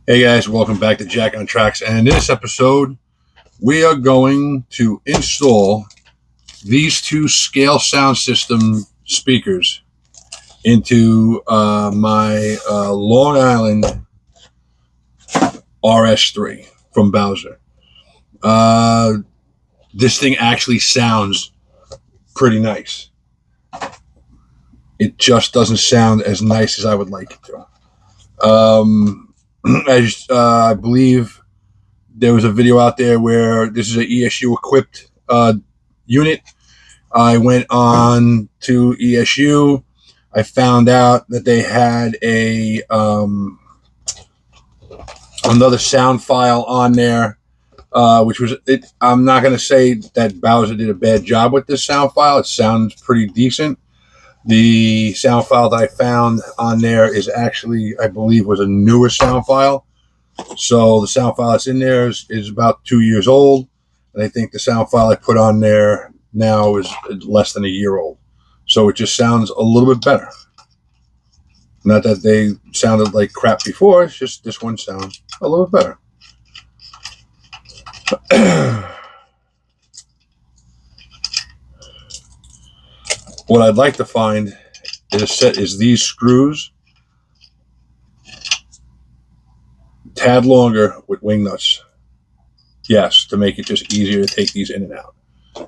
Hey guys, welcome back to Jack on Tracks. And in this episode, we are going to install these two scale sound system speakers into my Long Island RS3 from Bowser. This thing actually sounds pretty nice. It just doesn't sound as nice as I would like it to. I believe there was a video out there where this is an ESU equipped unit. I went on to ESU. I found out that they had another sound file on there, which was it. I'm not going to say that Bowser did a bad job with this sound file. It sounds pretty decent. The sound file that I found on there is actually, I believe, was a newer sound file. So the sound file that's in there is about 2 years old. And I think the sound file I put on there now is less than a year old. So it just sounds a little bit better. Not that they sounded like crap before. It's just this one sounds a little bit better. What I'd like to find is these screws tad longer with wing nuts. Yes, to make it just easier to take these in and out.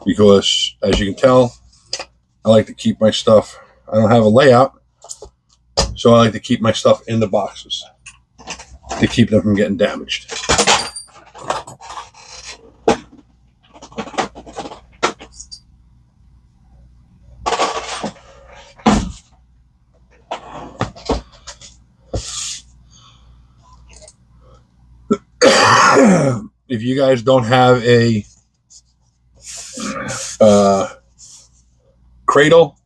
Because as you can tell, I like to keep my stuff. I don't have a layout, so I like to keep my stuff in the boxes to keep them from getting damaged. If you guys don't have a cradle,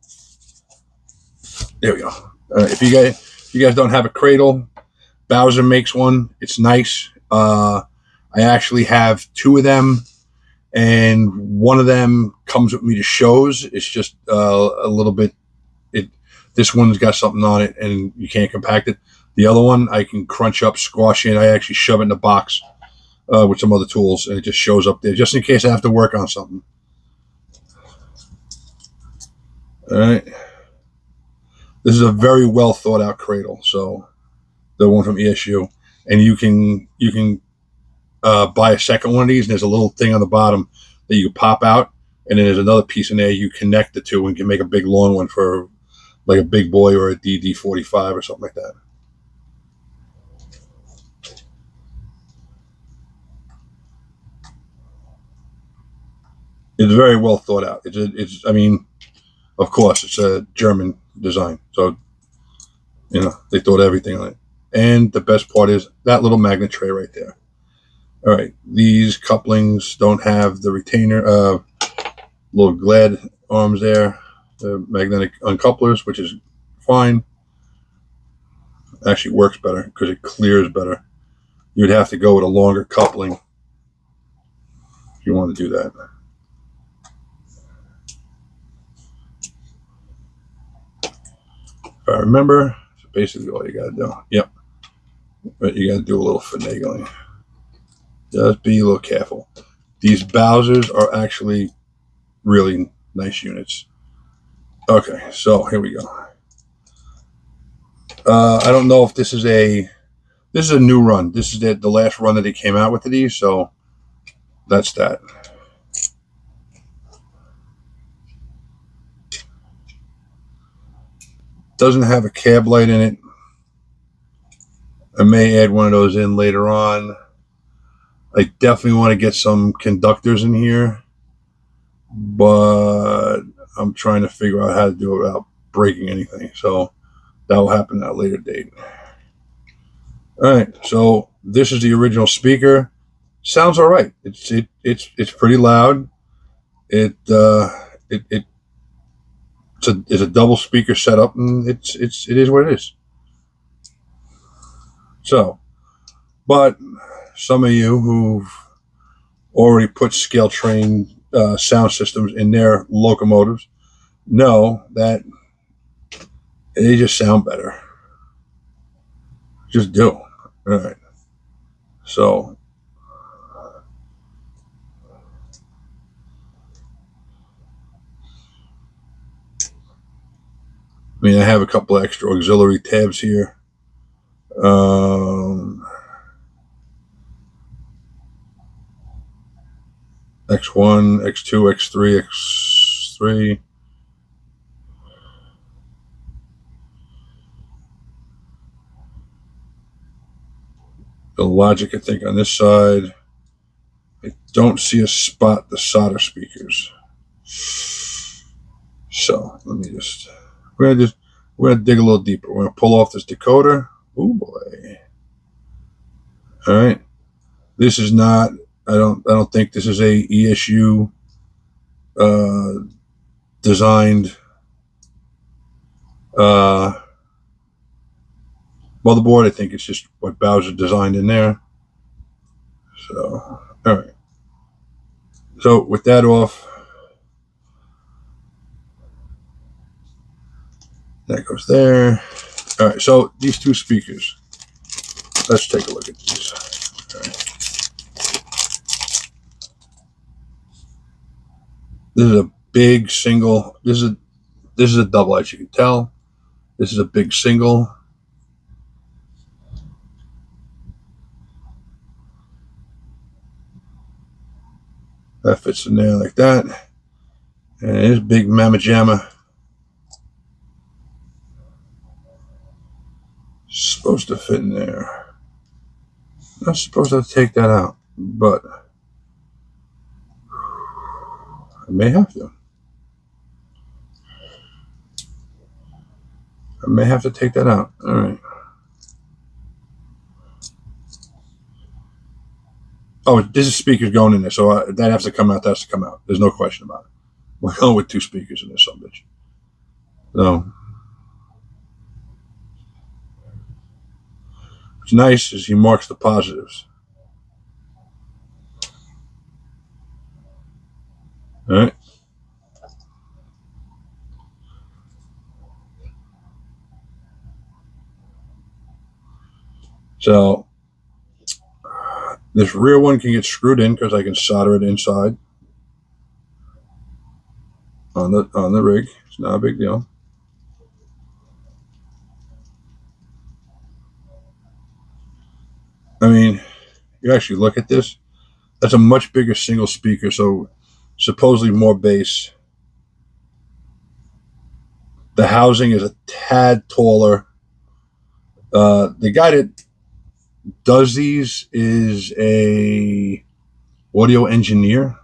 there we go. If you guys don't have a cradle, Bowser makes one. It's nice. I actually have two of them, and one of them comes with me to shows. It's just a little bit. This one's got something on it, and you can't compact it. The other one I can crunch up, squash in. I actually shove it in the box with some other tools, and it just shows up there just in case I have to work on something. All right. This is a very well thought out cradle. So the one from ESU, and you can buy a second one of these, and there's a little thing on the bottom that you can pop out, and then there's another piece in there you connect the two and can make a big long one for like a big boy or a DD45 or something like that. It's very well thought out. I mean, of course, it's a German design, so they thought everything on it. And the best part is that little magnet tray right there. All right, these couplings don't have the retainer, little glad arms there, the magnetic uncouplers, which is fine. Actually works better because it clears better. You would have to go with a longer coupling if you want to do that. If I remember, it's basically all you got to do. Yep. But you got to do a little finagling. Just be a little careful. These Bowsers are actually really nice units. Okay, so here we go. I don't know if this is a new run. This is the last run that they came out with these, so that's that. Doesn't have a cab light in it. I may add one of those in later on. I definitely want to get some conductors in here, but I'm trying to figure out how to do it without breaking anything. So that will happen at a later date. All right, so this is the original speaker. Sounds all right. It's pretty loud. It's a double speaker setup, and it is what it is. So, but some of you who've already put scale train sound systems in their locomotives know that they just sound better. Just do. All right. So, I mean, I have a couple of extra auxiliary tabs here. X1, X2, X3, X3. The logic, I think, on this side. I don't see a spot, the solder speakers. So let me we're gonna dig a little deeper. We're gonna pull off this decoder. Oh boy. All right. This is not, I don't think this is a ESU designed motherboard. I think it's just what Bowser designed in there. So, all right. So with that off, that goes there. All right. So these two speakers. Let's take a look at these. All right. This is a big single. This is a double, as you can tell. This is a big single. That fits in there like that. And it is big mamma jamma. Supposed to fit in there. Not supposed to take that out, but I may have to. I may have to take that out. All right. Oh, this is speakers going in there, so that has to come out. That has to come out. There's no question about it. We're going with two speakers in this son bitch. So, what's nice is he marks the positives. All right. So this rear one can get screwed in because I can solder it inside on the rig. It's not a big deal. I mean, you actually look at this. That's a much bigger single speaker, so supposedly more bass. The housing is a tad taller. The guy that does these is a audio engineer.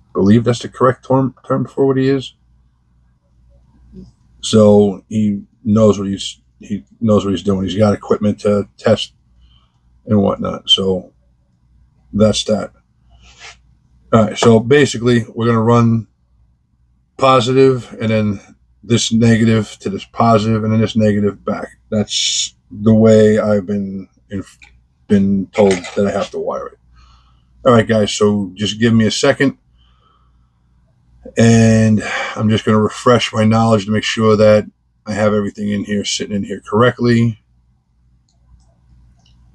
I believe that's the correct term for what he is. So he knows what he's doing. He's got equipment to test and whatnot. So that's that. All right. So basically, we're gonna run positive, and then this negative to this positive, and then this negative back. That's the way I've been told that I have to wire it. All right, guys. So just give me a second, and I'm just going to refresh my knowledge to make sure that I have everything in here, sitting in here correctly,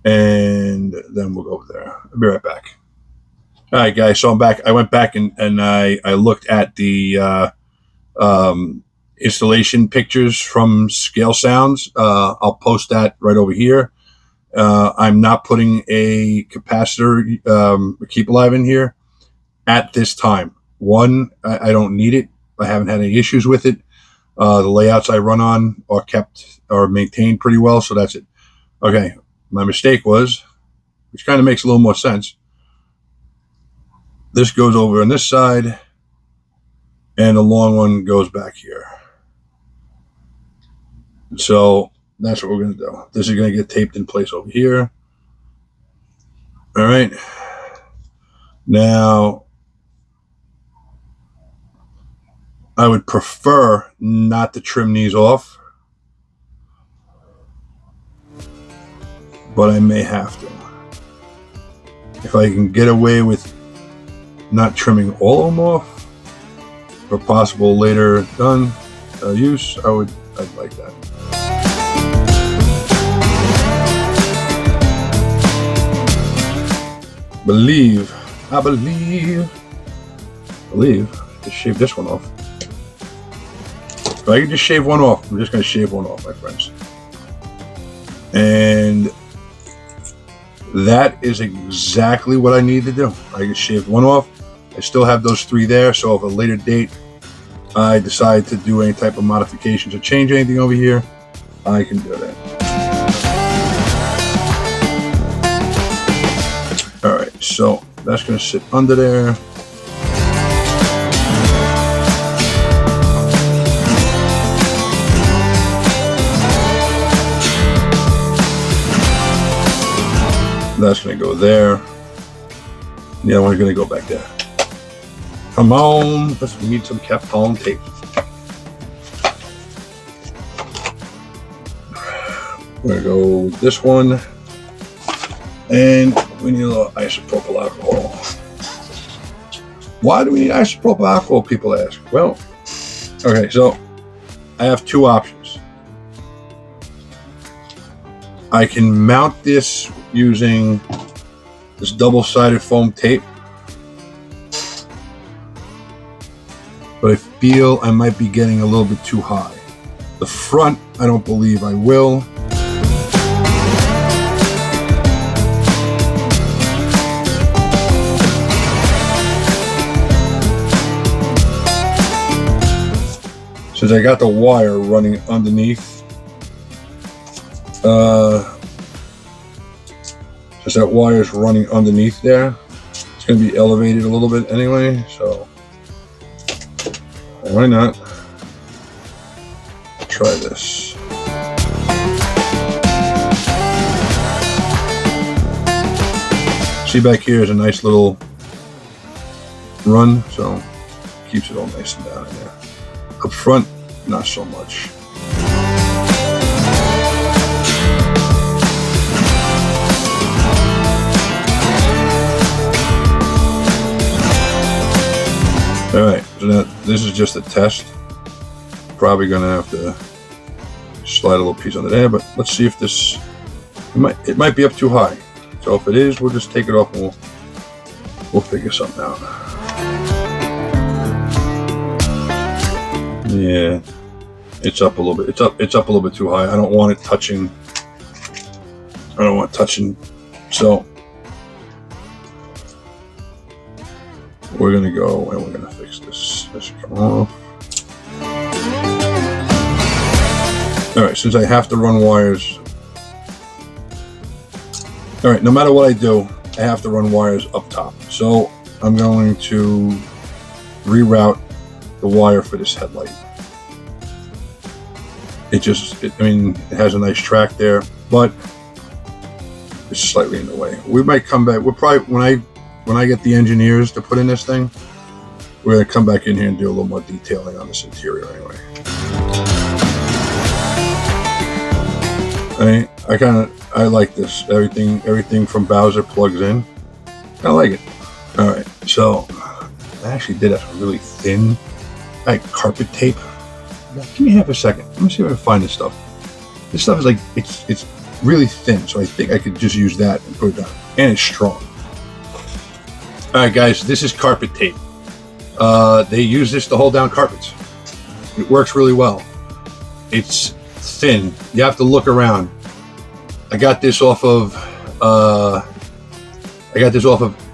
and then we'll go there. I'll be right back. All right, guys. So I'm back. I went back and I looked at the installation pictures from Scale Sounds. I'll post that right over here. I'm not putting a capacitor keep alive in here at this time. One, I don't need it. I haven't had any issues with it. The layouts I run on are maintained pretty well, so that's it. Okay, my mistake was, which kind of makes a little more sense. This goes over on this side, and the long one goes back here. So that's what we're going to do. This is going to get taped in place over here. All right. Now, I would prefer not to trim these off, but I may have to. If I can get away with not trimming all of them off for possible later done use, I'd like that. I believe, just shave this one off. If I can just shave one off, I'm just going to shave one off, my friends. And that is exactly what I need to do. I just shaved one off. I still have those 3 there, so if at a later date I decide to do any type of modifications or change anything over here, I can do that. All right, so that's going to sit under there. That's going to go there. The other one's going to go back there. Come on, we need some Kapton tape. We're going to go with this one. And we need a little isopropyl alcohol. Why do we need isopropyl alcohol, people ask? Well, okay, so I have 2 options. I can mount this using this double-sided foam tape, but I feel I might be getting a little bit too high. The front, I don't believe I will. Since I got the wire running underneath, since that wire is running underneath there, it's going to be elevated a little bit anyway, so why not try this. See, back here is a nice little run, so keeps it all nice and down in there. Up front, not so much. Alright, so now this is just a test. Probably gonna have to slide a little piece under there, but let's see if this, it might be up too high. So if it is, we'll just take it off and we'll figure something out. Yeah, it's up a little bit. It's up a little bit too high. I don't want it touching. So we're gonna go and we're gonna fix this. This should come off. All right, since I have to run wires. All right, no matter what I do, I have to run wires up top. So I'm going to reroute the wire for this headlight. It has a nice track there, but it's slightly in the way. We might come back. We'll probably, when I get the engineers to put in this thing, we're gonna come back in here and do a little more detailing on this interior anyway. I like this. Everything from Bowser plugs in. I like it. All right, so I actually did have really thin, carpet tape. Give me half a second. Let me see if I can find this stuff. This stuff is like, it's really thin, so I think I could just use that and put it down. And it's strong. All right, guys, this is carpet tape. They use this to hold down carpets. It works really well. It's thin. You have to look around. I got this off of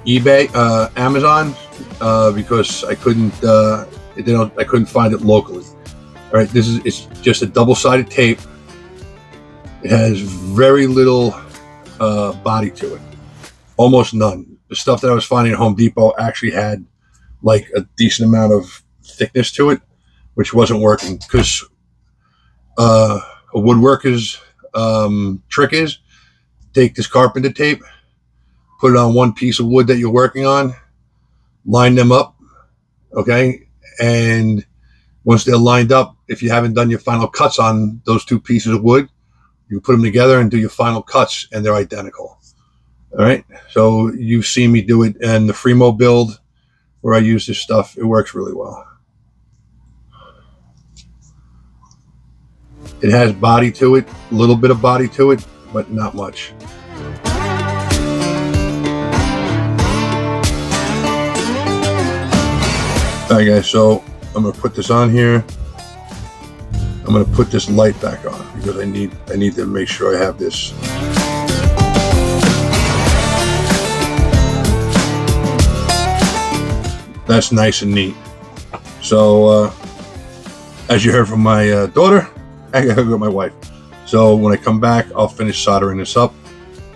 eBay, Amazon, because I couldn't find it locally. All right, it's just a double-sided tape. It has very little body to it, almost none. The stuff that I was finding at Home Depot actually had like a decent amount of thickness to it, which wasn't working because a woodworker's trick is take this carpenter tape, put it on one piece of wood that you're working on, line them up, okay, and once they're lined up, if you haven't done your final cuts on those 2 pieces of wood, you put them together and do your final cuts, and they're identical. All right, so you've seen me do it in the Fremo build where I use this stuff. It works really well. It has body to it, a little bit of body to it, but not much. All right, guys, so I'm gonna put this on here. I'm gonna put this light back on because I need to make sure I have this. That's nice and neat. So as you heard from my daughter, I gotta go with my wife. So when I come back, I'll finish soldering this up,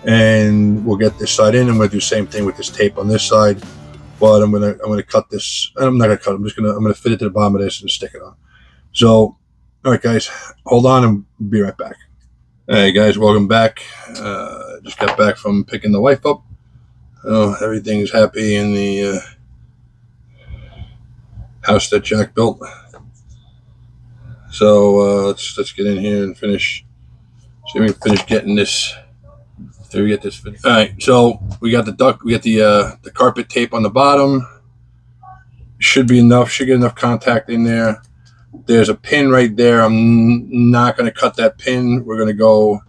and we'll get this side in. I'm gonna do the same thing with this tape on this side, but I'm gonna cut this. I'm not gonna cut. I'm gonna fit it to the bottom of this and stick it on. So, all right, guys, hold on and be right back. Hey guys, welcome back. Just got back from picking the wife up. Everything's happy in the house that Jack built. So let's get in here and finish. See if we can finish getting this. Here we get this finished. All right, so we got the duct. We got the carpet tape on the bottom. Should be enough. Should get enough contact in there. There's a pin right there. I'm not going to cut that pin. We're going to go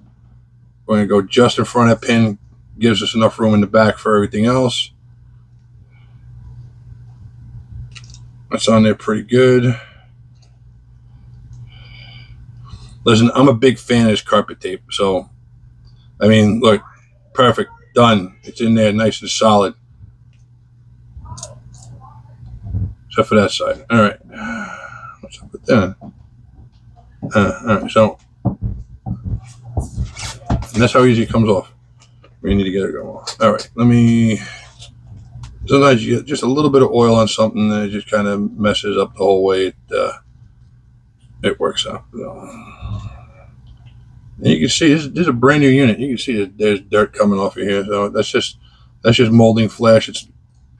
just in front of that pin. Gives us enough room in the back for everything else. That's on there pretty good. Listen, I'm a big fan of this carpet tape. So, I mean, look, perfect, done. It's in there, nice and solid. Except for that side. All right. What's up with that? All right, so, and that's how easy it comes off. We need to get it going off. All right, sometimes you get just a little bit of oil on something and it just kind of messes up the whole way it works out. And you can see this is a brand new unit. You can see there's dirt coming off of here. So that's just molding flash. It's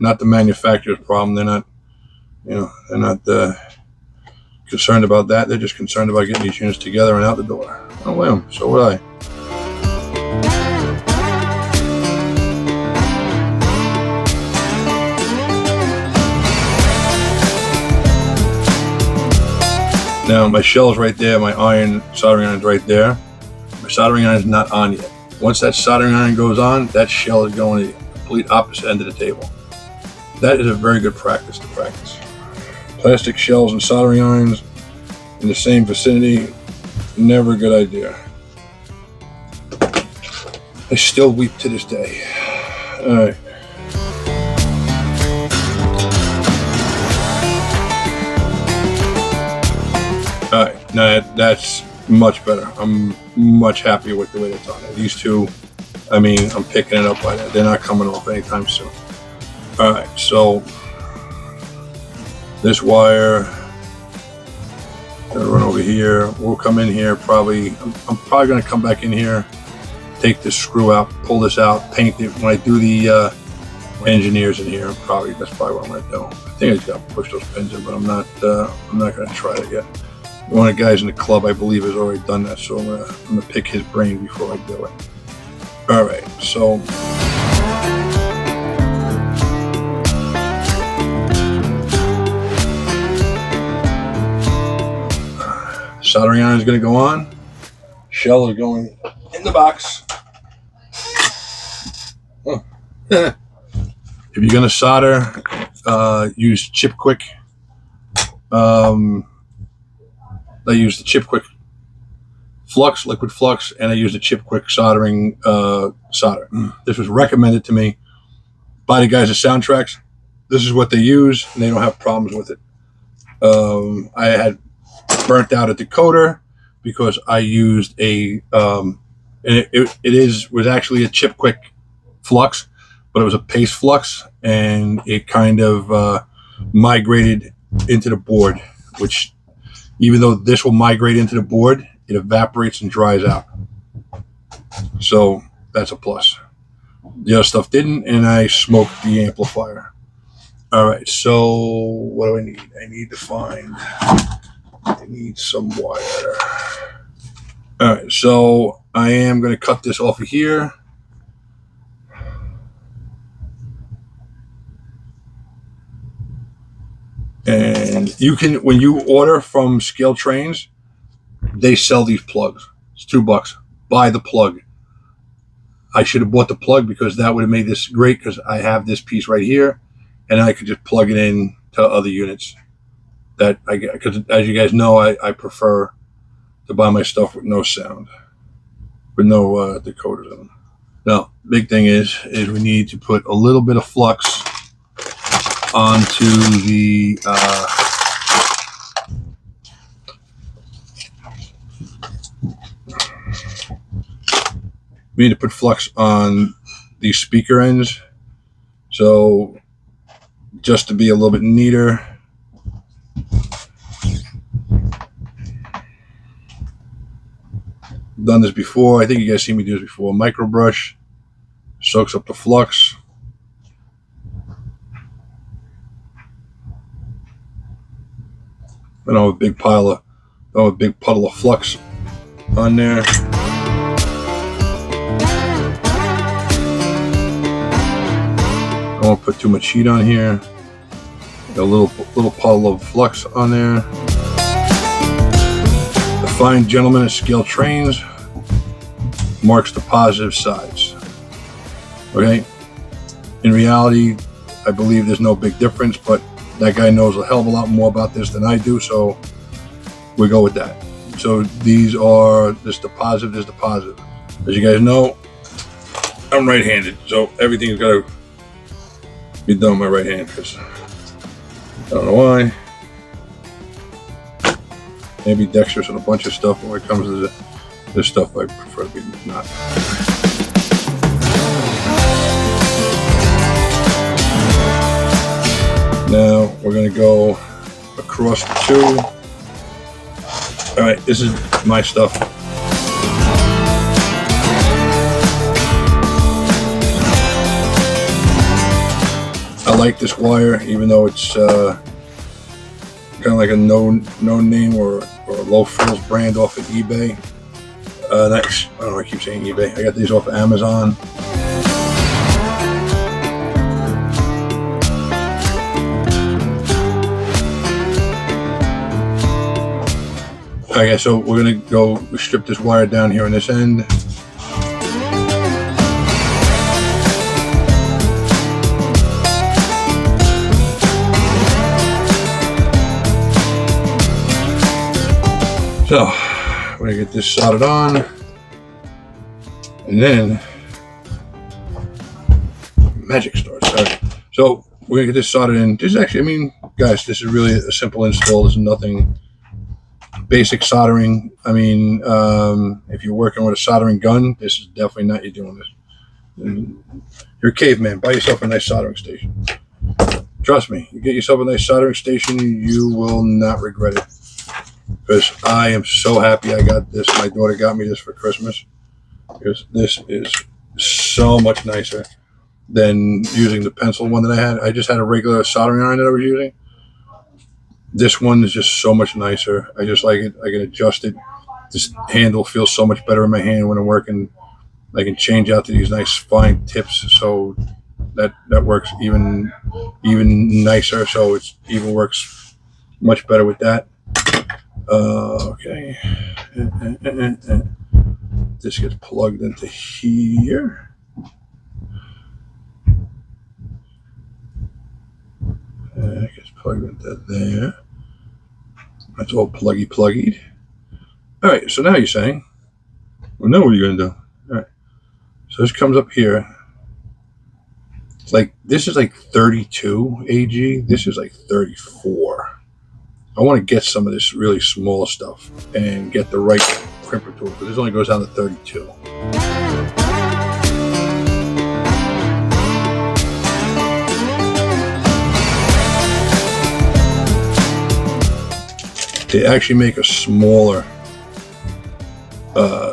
not the manufacturer's problem. They're not, they're not concerned about that. They're just concerned about getting these units together and out the door. Oh, well, so would I. Now my shell's right there. My soldering iron's right there. My soldering iron is not on yet. Once that soldering iron goes on, that shell is going to the complete opposite end of the table. That is a very good practice to practice. Plastic shells and soldering irons in the same vicinity, never a good idea. I still weep to this day. All right. All right, now that's much better. I'm much happier with the way that's on there. These two, I mean, I'm picking it up by that. They're not coming off anytime soon. All right, so this wire, gonna run over here. We'll come in here probably. I'm probably gonna come back in here, take this screw out, pull this out, paint it. When I do the engineers in here, that's probably what I'm gonna do. I think I just gotta push those pins in, but I'm not gonna try it yet. One of the guys in the club, I believe, has already done that, so I'm gonna pick his brain before I do it. All right, so soldering iron is gonna go on. Shell is going in the box. Oh. If you're gonna solder, use Chip Quick. I use the Chip Quick flux, liquid flux, and I use the Chip Quick soldering solder. This was recommended to me by the guys at Soundtracks. This is what they use, and they don't have problems with it. I had burnt out a decoder because I used and it was actually a Chip Quick flux, but it was a paste flux, and it kind of migrated into the board, which, even though this will migrate into the board, it evaporates and dries out. So that's a plus. The other stuff didn't, and I smoked the amplifier. All right, so what do I need? I need some wire. All right, so I am going to cut this off of here. And you can, when you order from Scale Trains, they sell these plugs. It's $2. Buy the plug. I should have bought the plug because that would have made this great, because I have this piece right here, and I could just plug it in to other units that I get, because as you guys know, I prefer to buy my stuff with no sound, with no decoders in them. Now, big thing is we need to put a little bit of flux onto the we need to put flux on these speaker ends. So just to be a little bit neater, done this before. I think you guys seen me do this before. Micro brush soaks up the flux. I don't have a big puddle of flux on there. I won't put too much heat on here. Got a little puddle of flux on there. The fine gentleman at scale trains marks the positive sides. Okay? In reality, I believe there's no big difference, but that guy knows a hell of a lot more about this than I do, so we go with that. So these are, this the positive, this the positive. As you guys know, I'm right-handed, so everything's got to be done with my right hand, because I don't know why. Maybe dexterous on a bunch of stuff, but when it comes to this stuff, I prefer to be not. Now we're going to go across the two. All right, this is my stuff. I like this wire, even though it's kind of like a no name or a low frills brand off of eBay. I don't know, I keep saying eBay. I got these off of Amazon. Okay, so we're gonna go strip this wire down here on this end. So we're gonna get this soldered on, and then magic starts. All right. So we're gonna get this soldered in. This is actually, I mean, guys, this is really a simple install. This is nothing. Basic soldering. I mean, if you're working with a soldering gun, this is definitely not you doing this. You're a caveman. Buy yourself a nice soldering station. Trust me, you get yourself a nice soldering station, you will not regret it. Because I am so happy I got this. My daughter got me this for Christmas. Because this is so much nicer than using the pencil one that I had. I just had a regular soldering iron that I was using. This one is just so much nicer. I just like it. I can adjust it. This handle feels so much better in my hand when I'm working. I can change out to these nice fine tips, so that works even nicer. So it even works much better with that. Okay. This gets plugged into here. It gets plugged into there. That's all pluggy. All right, so now you're saying, well, now what are you going to do? All right, so this comes up here. It's like, this is like 32 AG. This is like 34. I want to get some of this really small stuff and get the right crimper tool, but this only goes down to 32. They actually make a smaller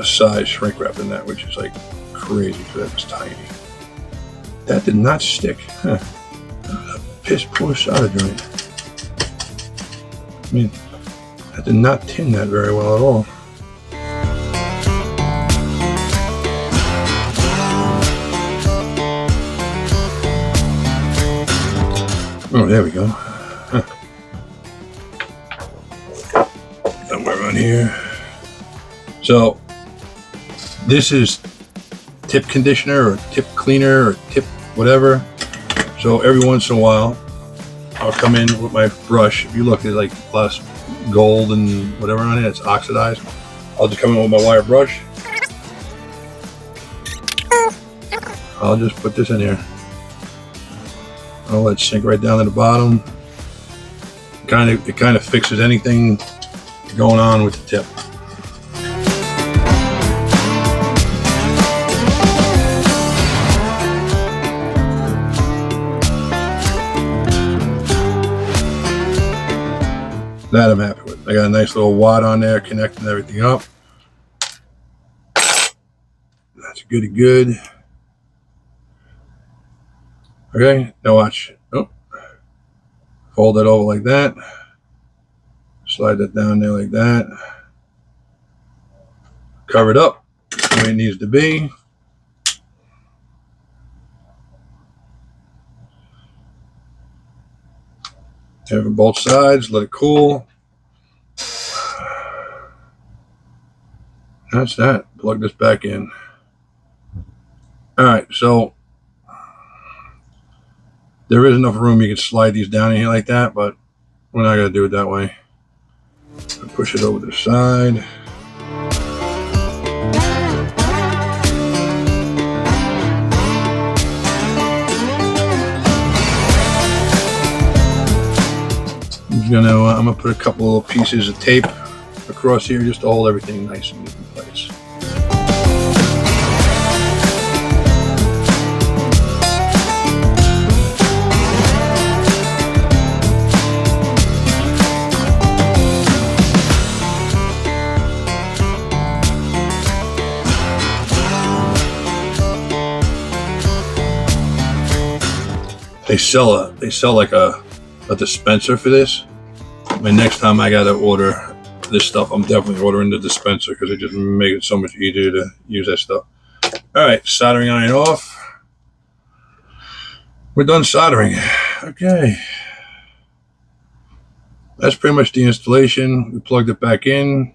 size shrink wrap than that, which is like crazy because that was tiny. That did not stick. Huh. Piss poor solder joint. I mean, I did not tin that very well at all. Oh, there we go. Huh. Somewhere around here. So, this is tip conditioner or tip cleaner or tip whatever. So every once in a while, I'll come in with my brush. If you look, there's like less gold and whatever on it. It's oxidized. I'll just come in with my wire brush. I'll just put this in here. I'll let it sink right down to the bottom. It kind of fixes anything going on with the tip. That I'm happy with. I got a nice little wad on there connecting everything up. That's good. Okay, now watch. Oh, fold it over like that. Slide that down there like that. Cover it up the way it needs to be. Have it both sides, let it cool. That's that. Plug this back in. All right, so there is enough room you can slide these down in here like that, but we're not going to do it that way. Push it over the side. I'm gonna put a couple little pieces of tape across here just to hold everything nice and in place. They sell like a dispenser for this. And next time I gotta order this stuff, I'm definitely ordering the dispenser because it just makes it so much easier to use that stuff. All right, soldering iron off. We're done soldering. Okay. That's pretty much the installation. We plugged it back in.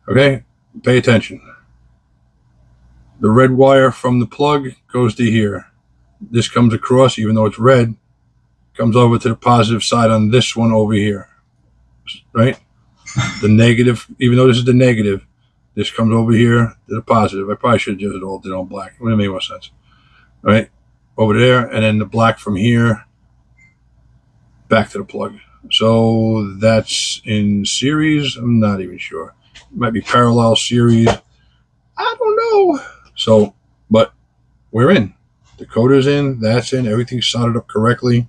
Okay, pay attention. The red wire from the plug goes to here. This comes across, even though it's red, comes over to the positive side on this one over here, right? The negative, even though this is the negative, this comes over here to the positive. I probably should have just all did it on black. It would have made more sense. All right, over there, and then the black from here back to the plug. So that's in series. I'm not even sure. It might be parallel series. I don't know. So, but we're in. The coder's in. That's in. Everything's soldered up correctly.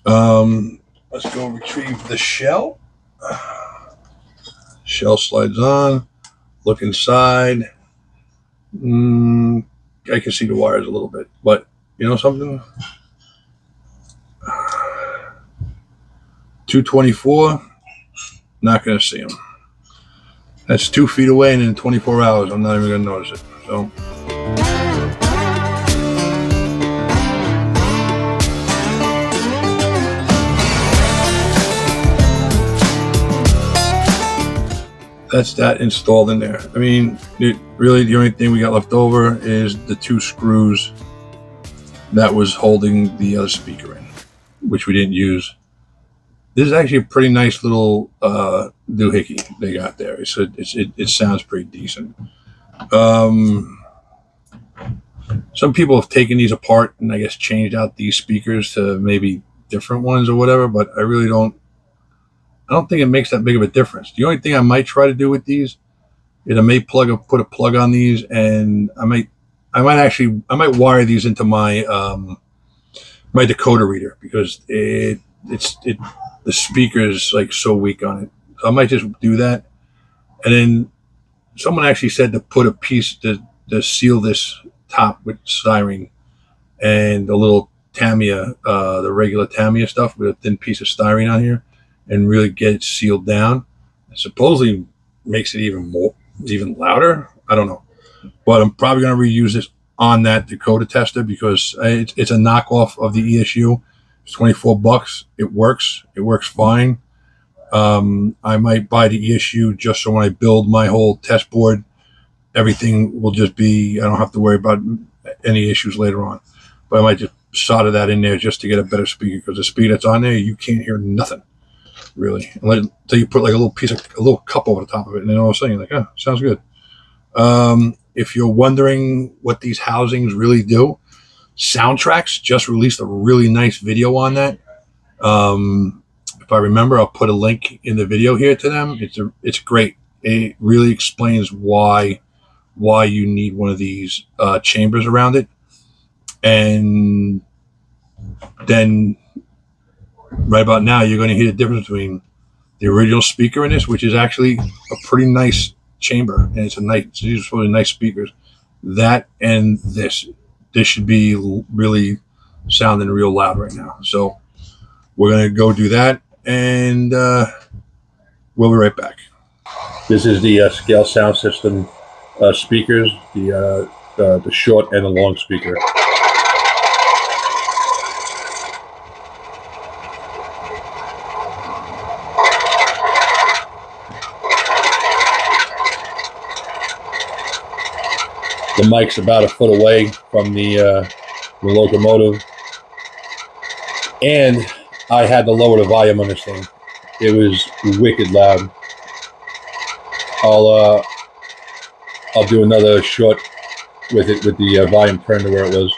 Let's go retrieve the shell. Shell slides on. Look inside. I can see the wires a little bit, but you know something? 224. Not going to see them. That's 2 feet away, and in 24 hours, I'm not even going to notice it. So. That's that installed in there. I mean, really the only thing we got left over is the 2 screws that was holding the other speaker in, which we didn't use. This is actually a pretty nice little doohickey they got there. It sounds pretty decent. Some people have taken these apart and I guess changed out these speakers to maybe different ones or whatever, but I really don't think it makes that big of a difference. The only thing I might try to do with these is I may put a plug on these, and I might wire these into my my decoder reader because the speaker is like so weak on it. So I might just do that. And then someone actually said to put a piece to seal this top with styrene and a little Tamiya, the regular Tamiya stuff with a thin piece of styrene on here, and really get it sealed down. It supposedly makes it even louder. I don't know, but I'm probably going to reuse this on that decoder tester because it's a knockoff of the ESU. It's $24. It works fine. I might buy the ESU just so when I build my whole test board, everything will just be, I don't have to worry about any issues later on. But I might just soldered that in there just to get a better speaker, because the speaker that's on there, you can't hear nothing really until you put like a little cup over the top of it, and then all of a sudden you're like, oh, sounds good. If you're wondering what these housings really do, Soundtracks just released a really nice video on that. If I remember, I'll put a link in the video here to them. It's great. It really explains why you need one of these chambers around it, and then right about now you're going to hear the difference between the original speaker in this, which is actually a pretty nice chamber, and these are really nice speakers. That and this should be really sounding real loud right now. So we're going to go do that, and we'll be right back. This is the Scale Sound System speakers, the short and the long speaker. The mic's about a foot away from the locomotive, and I had to lower the volume on this thing. It was wicked loud. I'll do another short with it with the volume turned to where it was.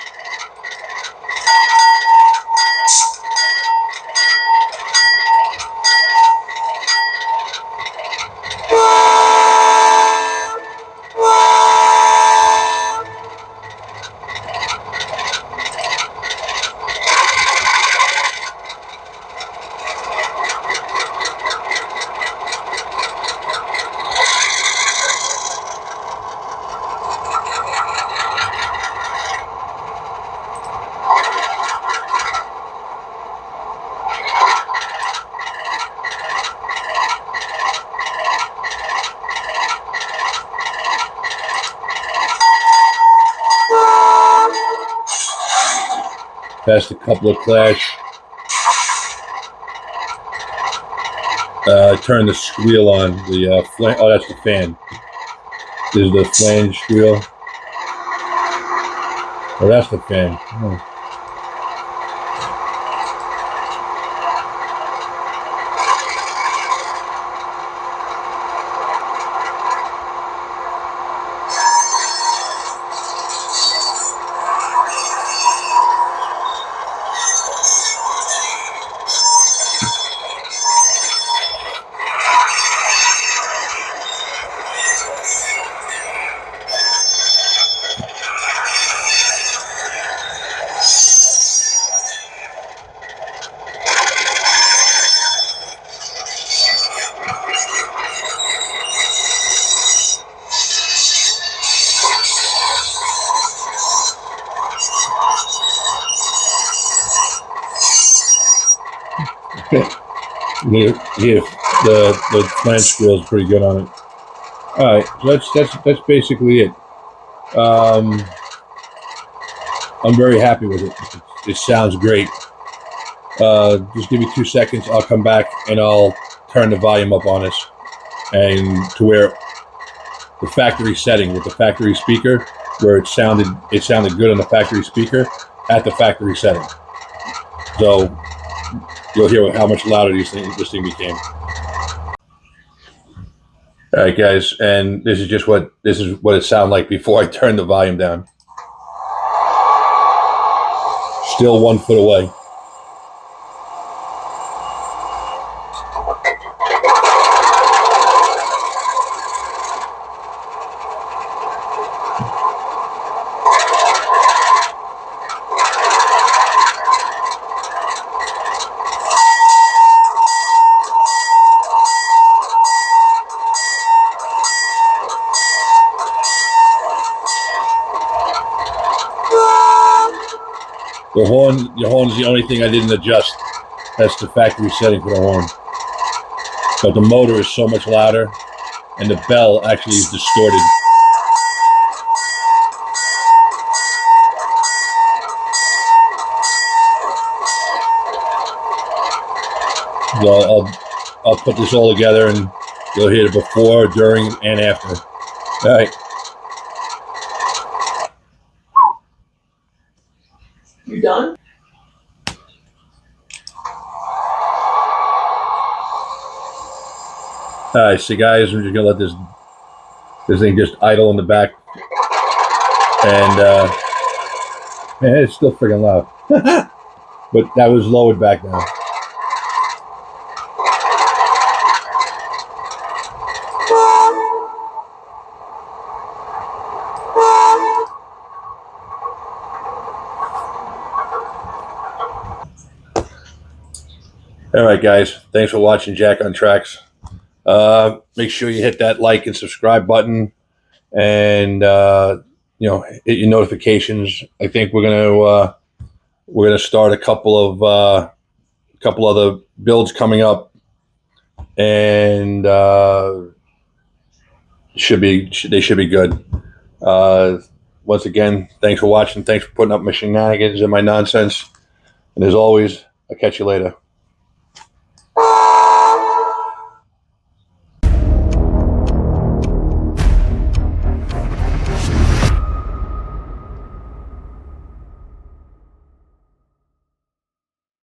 Past a couple of clash. Turn the squeal on the flange. Oh, that's the fan. This is the flange squeal. Oh, that's the fan. Oh. Here, the flange squeal is pretty good on it. All right, so that's basically it. I'm very happy with it. It sounds great. Just give me 2 seconds. I'll come back and I'll turn the volume up on this, and to where the factory setting with the factory speaker, where it sounded good on the factory speaker at the factory setting. So you'll hear how much louder this thing became. All right, guys, and this is what it sounded like before I turned the volume down. Still 1 foot away. The horn is the only thing I didn't adjust. That's the factory setting for the horn. But the motor is so much louder, and the bell actually is distorted. So I'll put this all together, and you'll hear it before, during, and after. All right. You done? All right, so guys, we're just gonna let this thing just idle in the back, and man, it's still freaking loud. But that was lowered back now. All right, guys, thanks for watching Jack on Tracks. Make sure you hit that like and subscribe button, and hit your notifications. I think we're gonna start a couple other builds coming up, and they should be good. Once again, thanks for watching. Thanks for putting up my shenanigans and my nonsense. And as always, I'll catch you later.